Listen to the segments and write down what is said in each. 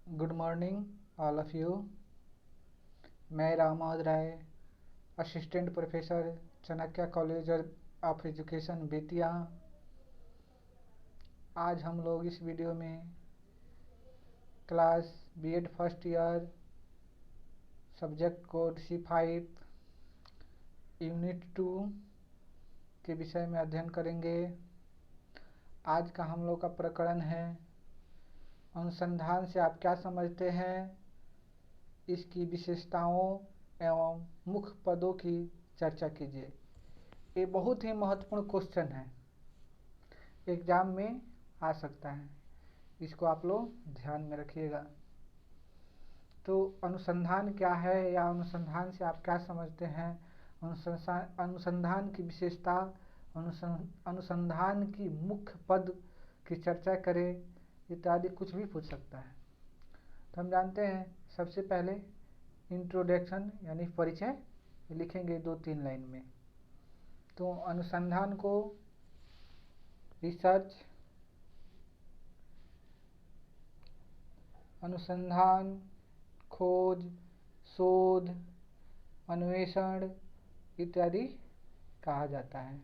Good morning, all of you. मैं Ramod Rai, assistant professor, Chanakya college of education Bettiah. आज हम लोग इस वीडियो में class B Ed first year subject code C5 unit 2 के विषय में अध्ययन करेंगे। आज का हम लोग का प्रकरण है अनुसंधान से आप क्या समझते हैं, इसकी विशेषताओं एवं मुख्य पदों की चर्चा कीजिए। ये बहुत ही महत्वपूर्ण क्वेश्चन है, एग्जाम में आ सकता है, इसको आप लोग ध्यान में रखिएगा। तो अनुसंधान क्या है या अनुसंधान से आप क्या समझते हैं, अनुसंधान की विशेषता, अनुसंधान की मुख्य पद की चर्चा करें इत्यादि कुछ भी पूछ सकता है। तो हम जानते हैं सबसे पहले इंट्रोडक्शन यानी परिचय लिखेंगे 2-3 लाइन में। तो अनुसंधान को रिसर्च, अनुसंधान, खोज, शोध, अन्वेषण इत्यादि कहा जाता है।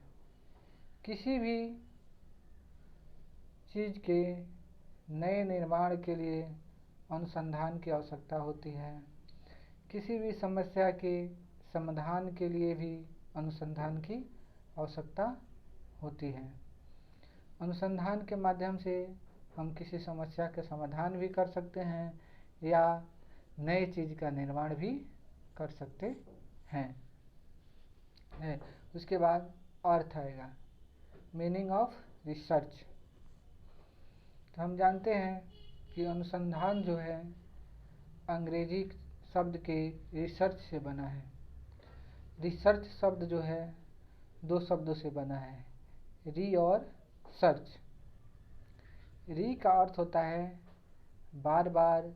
किसी भी चीज़ के नए निर्माण के लिए अनुसंधान की आवश्यकता होती है। किसी भी समस्या के समाधान के लिए भी अनुसंधान की आवश्यकता होती है। अनुसंधान के माध्यम से हम किसी समस्या के समाधान भी कर सकते हैं या नई चीज़ का निर्माण भी कर सकते हैं। उसके बाद अर्थ आएगा, मीनिंग ऑफ रिसर्च। तो हम जानते हैं कि अनुसंधान जो है अंग्रेजी शब्द के रिसर्च से बना है। रिसर्च शब्द जो है 2 शब्दों से बना है, री और सर्च। री का अर्थ होता है बार बार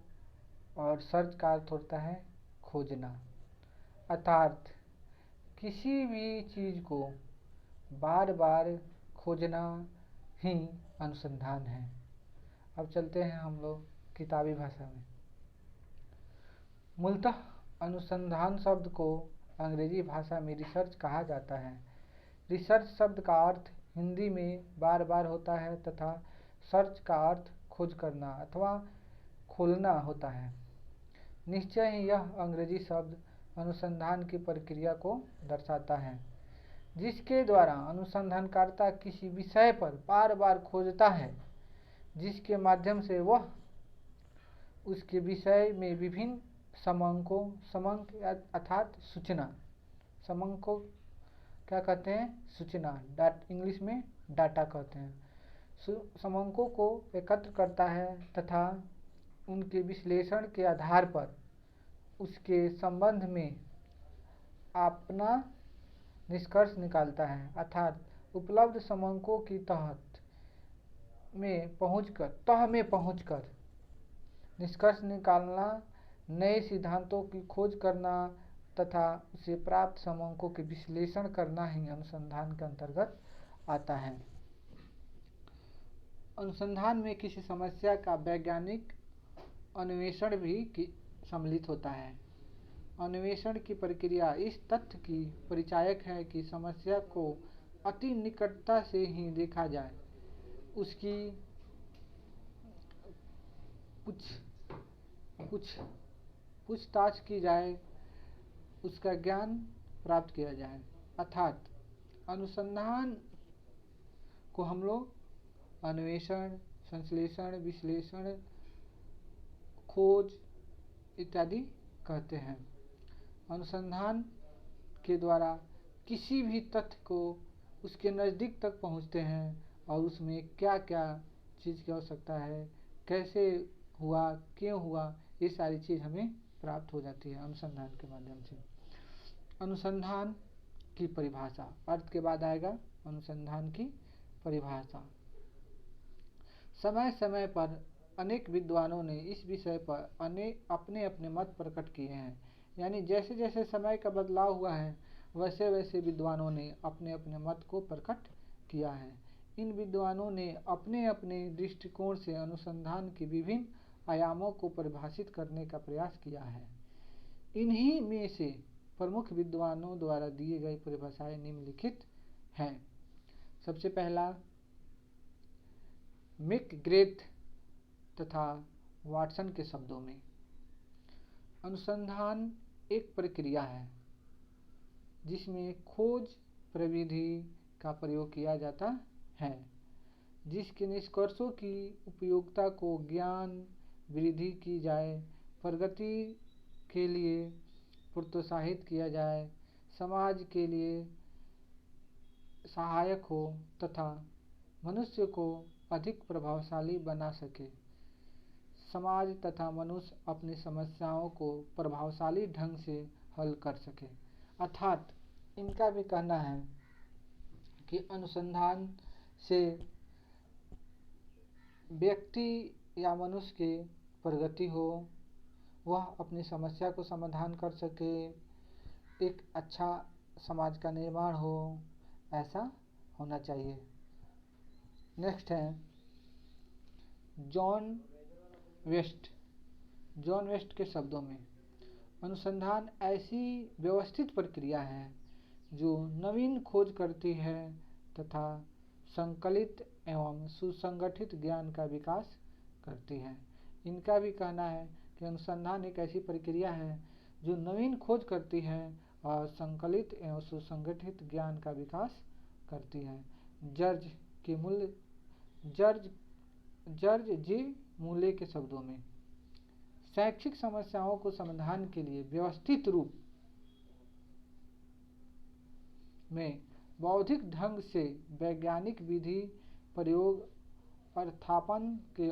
और सर्च का अर्थ होता है खोजना। अर्थात किसी भी चीज़ को बार बार खोजना ही अनुसंधान है। अब चलते हैं हम लोग किताबी भाषा में। मूलतः अनुसंधान शब्द को अंग्रेजी भाषा में रिसर्च कहा जाता है। रिसर्च शब्द का अर्थ हिंदी में बार बार होता है तथा सर्च का अर्थ खोज करना अथवा खोलना होता है। निश्चय ही यह अंग्रेजी शब्द अनुसंधान की प्रक्रिया को दर्शाता है, जिसके द्वारा अनुसंधानकर्ता किसी विषय पर बार बार खोजता है, जिसके माध्यम से वह उसके विषय में विभिन्न समंक अर्थात सूचना, समंक को क्या कहते हैं, सूचना, इंग्लिश में डाटा कहते हैं। समंकों को एकत्र करता है तथा उनके विश्लेषण के आधार पर उसके संबंध में अपना निष्कर्ष निकालता है। अर्थात उपलब्ध समंकों की तह में पहुंचकर निष्कर्ष निकालना, नए सिद्धांतों की खोज करना तथा उसे प्राप्त समंकों के विश्लेषण करना ही अनुसंधान के अंतर्गत आता है। अनुसंधान में किसी समस्या का वैज्ञानिक अन्वेषण भी सम्मिलित होता है। अन्वेषण की प्रक्रिया इस तथ्य की परिचायक है कि समस्या को अति निकटता से ही देखा जाए, उसकी पूछताछ की जाए, उसका ज्ञान प्राप्त किया जाए। अर्थात अनुसंधान को हम लोग अन्वेषण, संश्लेषण, विश्लेषण, खोज इत्यादि कहते हैं। अनुसंधान के द्वारा किसी भी तथ्य को उसके नज़दीक तक पहुंचते हैं और उसमें क्या क्या चीज़ की आवश्यकता है, कैसे हुआ, क्यों हुआ, ये सारी चीज़ हमें प्राप्त हो जाती है अनुसंधान के माध्यम से। अनुसंधान की परिभाषा, अर्थ के बाद आएगा अनुसंधान की परिभाषा। समय समय पर अनेक विद्वानों ने इस विषय पर अपने अपने मत प्रकट किए हैं। यानी जैसे जैसे समय का बदलाव हुआ है वैसे वैसे विद्वानों ने अपने अपने मत को प्रकट किया है। इन विद्वानों ने अपने अपने दृष्टिकोण से अनुसंधान की विभिन्न आयामों को परिभाषित करने का प्रयास किया है। इन्हीं में से प्रमुख विद्वानों द्वारा दिए गए परिभाषाएं निम्नलिखित हैं। सबसे पहला, मैकग्रेथ तथा वाटसन के शब्दों में, अनुसंधान एक प्रक्रिया है जिसमें खोज प्रविधि का प्रयोग किया जाता है, जिसके निष्कर्षों की उपयोगिता को ज्ञान वृद्धि की जाए, प्रगति के लिए प्रोत्साहित किया जाए, समाज के लिए सहायक हो तथा मनुष्य को अधिक प्रभावशाली बना सके। समाज तथा मनुष्य अपनी समस्याओं को प्रभावशाली ढंग से हल कर सके। अर्थात इनका भी कहना है कि अनुसंधान से व्यक्ति या मनुष्य की प्रगति हो, वह अपनी समस्या को समाधान कर सके, एक अच्छा समाज का निर्माण हो, ऐसा होना चाहिए। नेक्स्ट है जॉन वेस्ट के शब्दों में, अनुसंधान ऐसी व्यवस्थित प्रक्रिया है जो नवीन खोज करती है तथा संकलित एवं सुसंगठित ज्ञान का विकास करती है। इनका भी कहना है कि अनुसंधान एक ऐसी प्रक्रिया है जो नवीन खोज करती है और संकलित एवं सुसंगठित ज्ञान का विकास करती है। जॉर्ज जे मूले के शब्दों में, शैक्षिक समस्याओं को समाधान के लिए व्यवस्थित रूप में बौद्धिक ढंग से वैज्ञानिक विधि प्रयोग और स्थापन के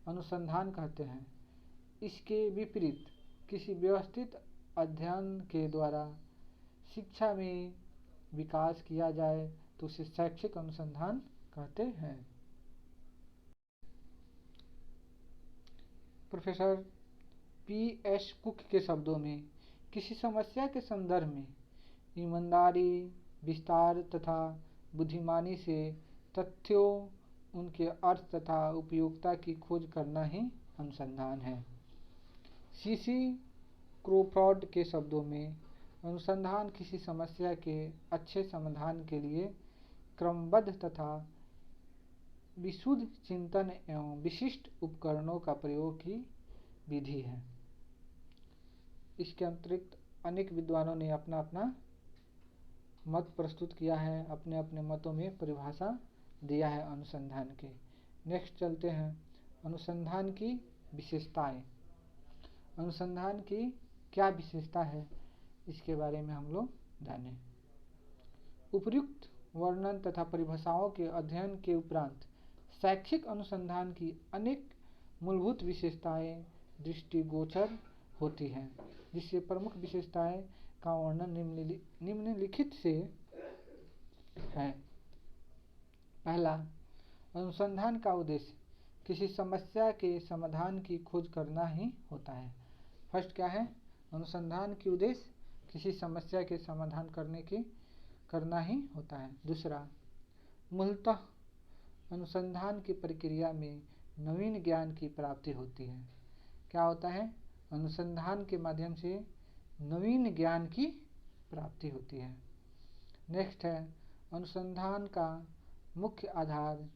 अनुसंधान कहते हैं। इसके विपरीत किसी व्यवस्थित अध्ययन के द्वारा शिक्षा में विकास किया जाए तो उसे शैक्षिक अनुसंधान कहते हैं। Professor PS. कुक के शब्दों में, किसी समस्या के संदर्भ में ईमानदारी, विस्तार तथा बुद्धिमानी से तथ्यों, उनके अर्थ तथा उपयोगिता की खोज करना ही अनुसंधान है। सी.सी. क्रोफोर्ड के शब्दों में, अनुसंधान किसी समस्या के अच्छे समाधान के लिए क्रमबद्ध तथा विशुद्ध चिंतन एवं विशिष्ट उपकरणों का प्रयोग की विधि है। इसके अतिरिक्त अनेक विद्वानों ने अपना अपना मत प्रस्तुत किया है, अपने अपने मतों में परिभाषा दिया है अनुसंधान के। नेक्स्ट चलते हैं, अनुसंधान की विशेषताएं। अनुसंधान की क्या विशेषता है, इसके बारे में हम लोग जानें। उपर्युक्त वर्णन तथा परिभाषाओं के अध्ययन के उपरांत शैक्षिक अनुसंधान की अनेक मूलभूत विशेषताएं दृष्टिगोचर होती हैं, जिससे प्रमुख विशेषताएं का वर्णन निम्नलिखित से है। पहला, अनुसंधान का उद्देश्य किसी समस्या के समाधान की खोज करना ही होता है। फर्स्ट क्या है, अनुसंधान की उद्देश्य किसी समस्या के समाधान करना ही होता है। दूसरा, मूलतः अनुसंधान की प्रक्रिया में नवीन ज्ञान की प्राप्ति होती है। क्या होता है, अनुसंधान के माध्यम से नवीन ज्ञान की प्राप्ति होती है। नेक्स्ट है, अनुसंधान का मुख्य आधार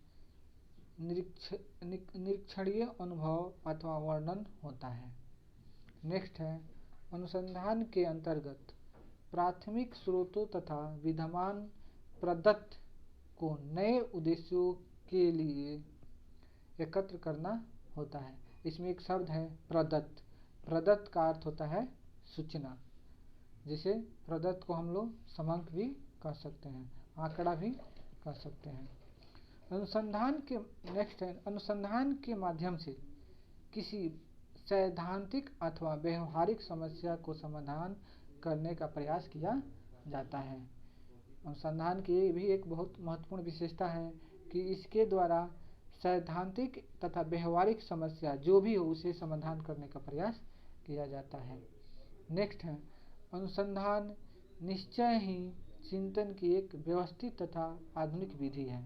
निरीक्षणीय अनुभव अथवा वर्णन होता है। नेक्स्ट है, अनुसंधान के अंतर्गत प्राथमिक स्रोतों तथा विद्यमान पद्धति को नए उद्देश्यों के लिए एकत्र करना होता है। इसमें एक शब्द है प्रदत्त। प्रदत्त का अर्थ होता है सूचना, जिसे प्रदत्त को हम लोग समांक भी कह सकते हैं, आंकड़ा भी कह सकते हैं। नेक्स्ट है, अनुसंधान के माध्यम से किसी सैद्धांतिक अथवा व्यवहारिक समस्या को समाधान करने का प्रयास किया जाता है। अनुसंधान की भी एक बहुत महत्वपूर्ण विशेषता है कि इसके द्वारा सैद्धांतिक तथा व्यवहारिक समस्या जो भी हो उसे समाधान करने का प्रयास किया जाता है। नेक्स्ट है, अनुसंधान निश्चय ही चिंतन की एक व्यवस्थित तथा आधुनिक विधि है।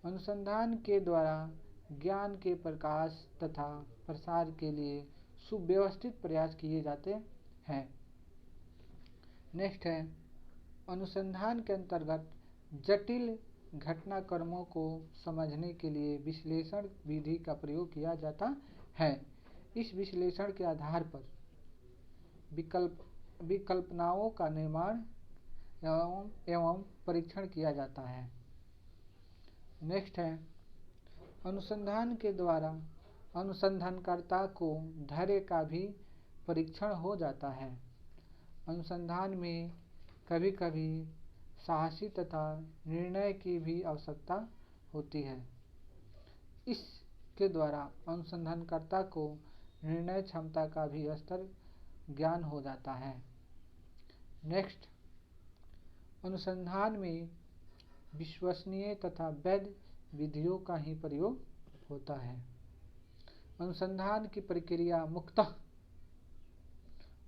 अनुसंधान के द्वारा ज्ञान के प्रकाश तथा प्रसार के लिए सुव्यवस्थित प्रयास किए जाते हैं। नेक्स्ट है, अनुसंधान के अंतर्गत जटिल घटनाक्रमों को समझने के लिए विश्लेषण विधि का प्रयोग किया जाता है। इस विश्लेषण के आधार पर विकल्पनाओं का निर्माण एवं परीक्षण किया जाता है। नेक्स्ट है, अनुसंधान के द्वारा अनुसंधानकर्ता को धैर्य का भी परीक्षण हो जाता है। अनुसंधान में कभी कभी साहसी तथा निर्णय की भी आवश्यकता होती है। इसके द्वारा अनुसंधानकर्ता को निर्णय क्षमता का भी स्तर ज्ञान हो जाता है। नेक्स्ट, अनुसंधान में विश्वसनीय तथा वैध विधियों का ही प्रयोग होता है। अनुसंधान की प्रक्रिया मुख्यतः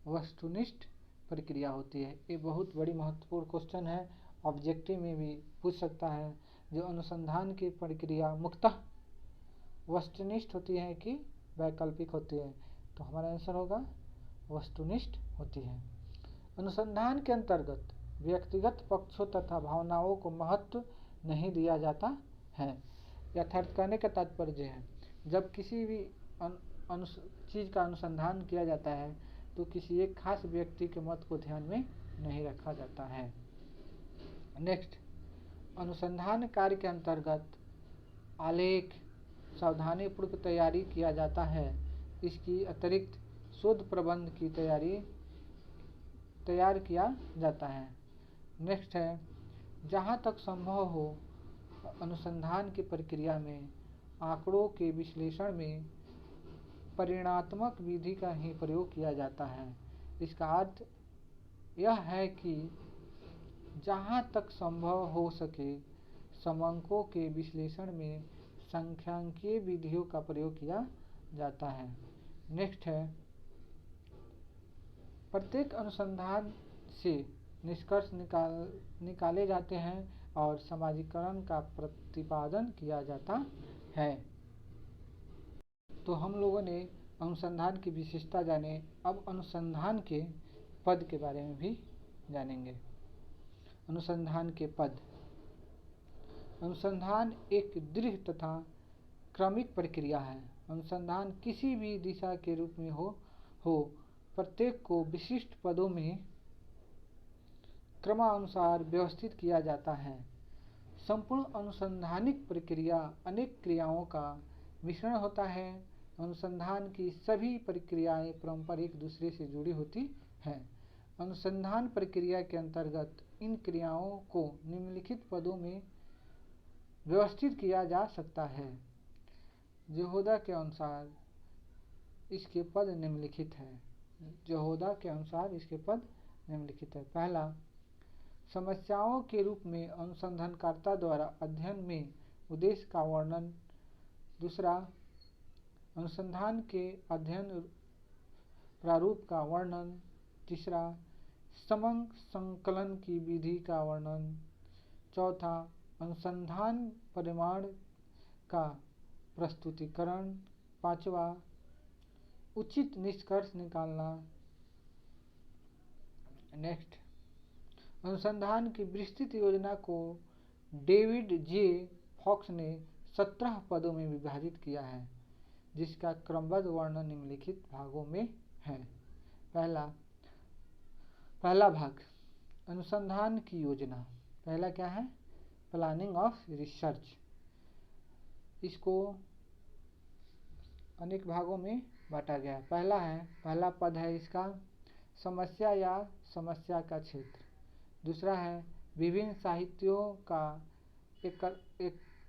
वस्तुनिष्ठ प्रक्रिया होती है। ये बहुत बड़ी महत्वपूर्ण क्वेश्चन है, ऑब्जेक्टिव में भी पूछ सकता है। जो अनुसंधान की प्रक्रिया मुख्यतः वस्तुनिष्ठ होती है कि वैकल्पिक होती है, तो हमारा आंसर होगा वस्तुनिष्ठ होती है। अनुसंधान के अंतर्गत व्यक्तिगत पक्षों तथा भावनाओं को महत्व नहीं दिया जाता है। यथार्थ कहने का तात्पर्य है, जब किसी भी चीज़ का अनुसंधान किया जाता है तो किसी एक खास व्यक्ति के मत को ध्यान में नहीं रखा जाता है। नेक्स्ट, अनुसंधान कार्य के अंतर्गत आलेख सावधानीपूर्वक तैयारी किया जाता है। इसकी अतिरिक्त शोध प्रबंध की तैयार किया जाता है। नेक्स्ट है, जहाँ तक संभव हो अनुसंधान की प्रक्रिया में आंकड़ों के विश्लेषण में परिणात्मक विधि का ही प्रयोग किया जाता है। इसका अर्थ यह है कि जहाँ तक संभव हो सके समंकों के विश्लेषण में सांख्यिकीय विधियों का प्रयोग किया जाता है। नेक्स्ट है, प्रत्येक अनुसंधान से निष्कर्ष निकाले जाते हैं और समाजीकरण का प्रतिपादन किया जाता है। तो हम लोगों ने अनुसंधान की विशेषता जाने, अब अनुसंधान के पद के बारे में भी जानेंगे। अनुसंधान के पद। अनुसंधान एक दृढ़ तथा क्रमिक प्रक्रिया है। अनुसंधान किसी भी दिशा के रूप में हो प्रत्येक को विशिष्ट पदों में क्रमानुसार व्यवस्थित किया जाता है। संपूर्ण अनुसंधानिक प्रक्रिया अनेक क्रियाओं का मिश्रण होता है। अनुसंधान की सभी प्रक्रियाएं परस्पर एक दूसरे से जुड़ी होती हैं। अनुसंधान प्रक्रिया के अंतर्गत इन क्रियाओं को निम्नलिखित पदों में व्यवस्थित किया जा सकता है। यहूदा के अनुसार इसके पद निम्नलिखित है। यहूदा के अनुसार इसके पद निम्नलिखित है। पहला, समस्याओं के रूप में अनुसंधानकर्ता द्वारा अध्ययन में उद्देश्य का वर्णन। दूसरा, अनुसंधान के अध्ययन प्रारूप का वर्णन। तीसरा, समग्र संकलन की विधि का वर्णन। चौथा, अनुसंधान परिणाम का प्रस्तुतिकरण। पांचवा, उचित निष्कर्ष निकालना। नेक्स्ट, अनुसंधान की विस्तृत योजना को डेविड जे फॉक्स ने 17 पदों में विभाजित किया है, जिसका क्रमबद्ध वर्णन निम्नलिखित भागों में है। पहला भाग, अनुसंधान की योजना। पहला क्या है? Planning of research. इसको अनेक भागों में बांटा गया है। पहला पद है इसका समस्या या समस्या का क्षेत्र। दूसरा है विभिन्न साहित्यों का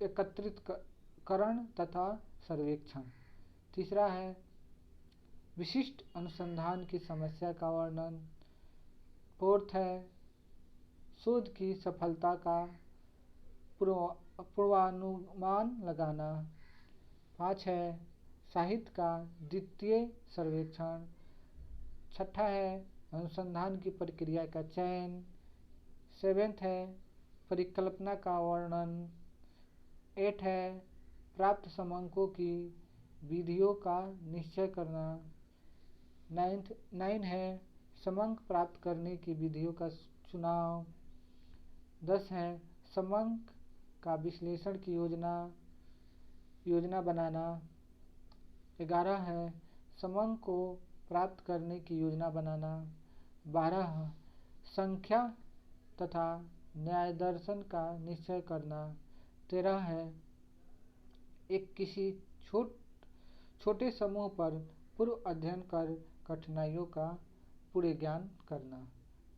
एकत्रितकरण तथा सर्वेक्षण। तीसरा है विशिष्ट अनुसंधान की समस्या का वर्णन। फोर्थ है शोध की सफलता का पूर्वानुमान लगाना। 5 है साहित्य का द्वितीय सर्वेक्षण। 6 है अनुसंधान की प्रक्रिया का चयन। 7 है परिकल्पना का वर्णन। 8 है प्राप्त समंकों की विधियों का निश्चय करना। 9 है समंक प्राप्त करने की विधियों का चुनाव। 10 है समंक का विश्लेषण की योजना बनाना। 11 है समंक को प्राप्त करने की योजना बनाना। 12 संख्या तथा न्याय दर्शन का निश्चय करना। 13 है एक किसी छोटे समूह पर पूर्व अध्ययन कर कठिनाइयों का पूरे ज्ञान करना।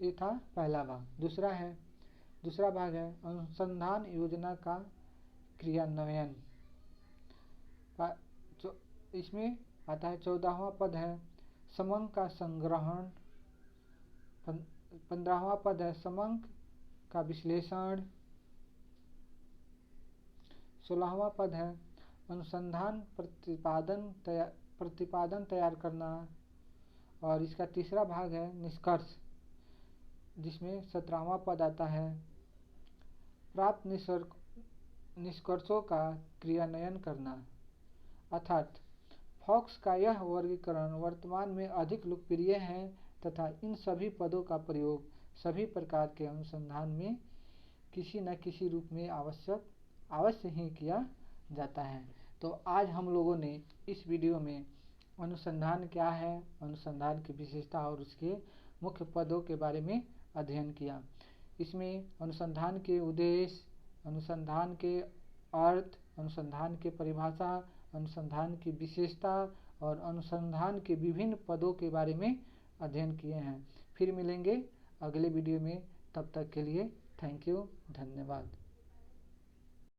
ये था पहला भाग। दूसरा भाग है अनुसंधान योजना का क्रियान्वयन। इसमें आता है 14वां पद है समंक का संग्रहण। 15वां पद है समंक का विश्लेषण। 16वां पद है अनुसंधान प्रतिपादन तैयार करना। और इसका तीसरा भाग है निष्कर्ष, जिसमें 17वां पद आता है प्राप्त निष्कर्षों का क्रियान्वयन करना। अर्थात फॉक्स का यह वर्गीकरण वर्तमान में अधिक लोकप्रिय है तथा इन सभी पदों का प्रयोग सभी प्रकार के अनुसंधान में किसी न किसी रूप में अवश्य ही किया जाता है। तो आज हम लोगों ने इस वीडियो में अनुसंधान क्या है, अनुसंधान की विशेषता और उसके मुख्य पदों के बारे में अध्ययन किया। इसमें अनुसंधान के उद्देश्य, अनुसंधान के अर्थ, अनुसंधान की परिभाषा, अनुसंधान की विशेषता और अनुसंधान के विभिन्न पदों के बारे में अध्ययन किए हैं। फिर मिलेंगे अगले वीडियो में, तब तक के लिए थैंक यू, धन्यवाद।